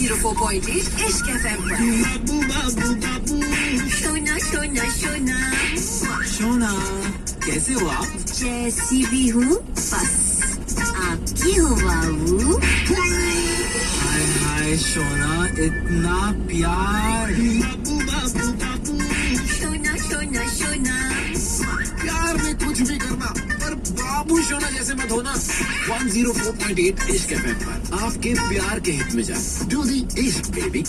104.8 इश्क FM पर। शोना शोना शोना शोना, कैसे हो आप? जैसी भी हूँ बस आपकी हूँ बाबू। हाय हाय शोना, इतना प्यार। शोना शोना शोना प्यार में कुछ भी करना, पर बाबू शोना जैसे मत होना। 104.8 इश्क FM पर आपके प्यार के हित में जा। डू दी इश्क बेबी।